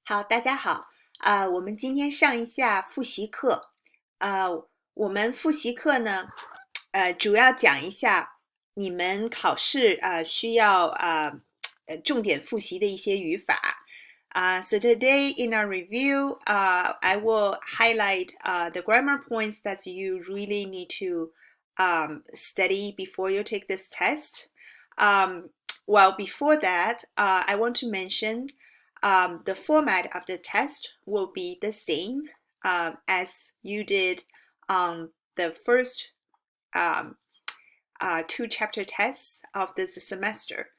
好，大家好，我们今天上一下复习课，我们复习课呢，主要讲一下你们考试需要重点复习的一些语法。So today in our review, I will highlight the grammar points that you really need to study before you take this test. Well, before that, I want to mention the format of the test will be the same as you did on the first um, two chapter tests of this semester,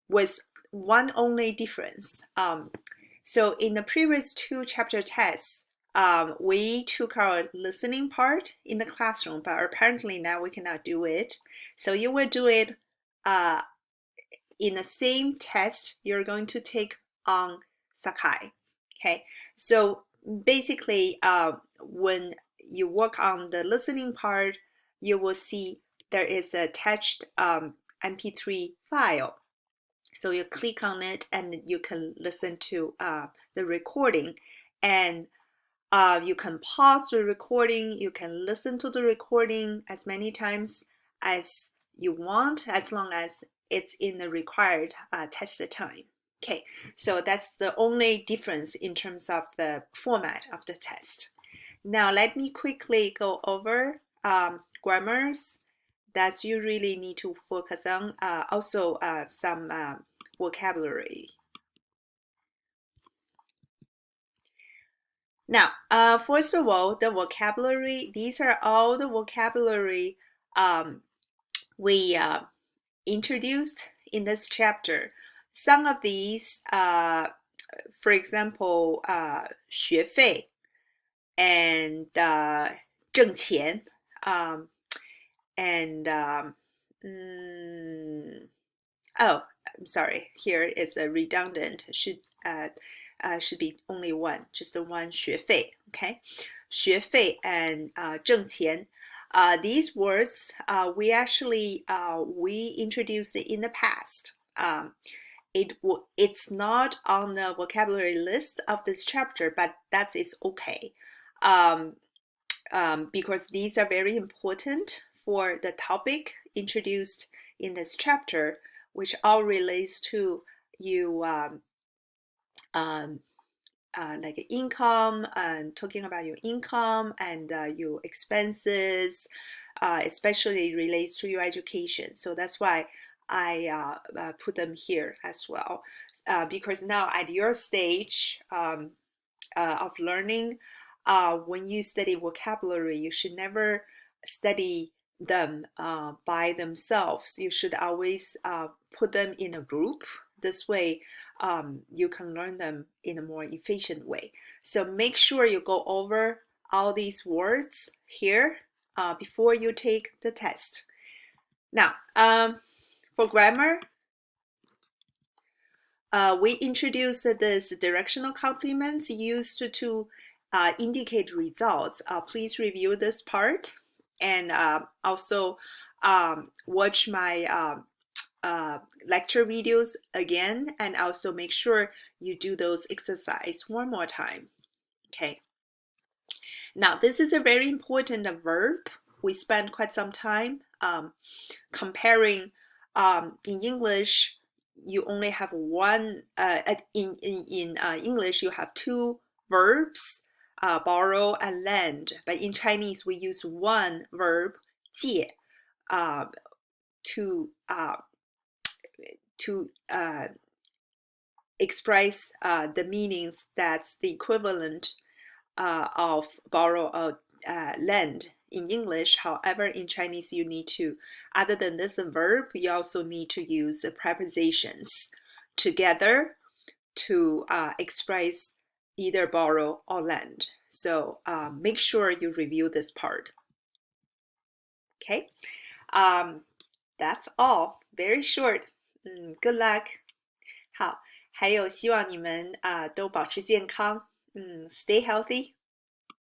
with one only difference. So in the previous two chapter tests, we took our listening part in the classroom, but apparently now we cannot do it. So you will do it in the same test you're going to take on Sakai. Okay, so basically, when you work on the listening part, you will see there is a attached MP3 file. So you click on it and you can listen to the recording, and you can pause the recording, you can listen to the recording as many times as you want, as long as it's in the required test time. Okay, so that's the only difference in terms of the format of the test. Now let me quickly go over grammars that you really need to focus on. Also some vocabulary. Now, first of all, the vocabulary, these are all the vocabulary we introduced in this chapter. Some of these, for example, 学费 and 挣钱, and oh, I'm sorry, here is a redundant, should be only one, just the one 学费, okay? 学费 and 挣钱. These words we actually we introduced in the past. It's not on the vocabulary list of this chapter, but that is okay, because these are very important for the topic introduced in this chapter, which all relates to you like income, and talking about your income and your expenses, especially relates to your education. So that's why I put them here as well, because now at your stage of learning, when you study vocabulary, you should never study them by themselves. You should always put them in a group. This way, you can learn them in a more efficient way. So make sure you go over all these words here before you take the test. Now, for grammar, we introduced this directional complements used to indicate results. Please review this part, and also watch my lecture videos again, and also make sure you do those exercise one more time. Okay. Now, this is a very important verb. We spent quite some time comparing. In English, you only have one. In English, you have two verbs, borrow and lend. But in Chinese, we use one verb, 借, to express the meanings that's the equivalent of borrow or lend in English. However, in Chinese, you need to, other than this verb, you also need to use prepositions together to express either borrow or lend. So make sure you review this part. Okay, that's all. Very short. Good luck. 好，还有希望你们都保持健康。Stay healthy.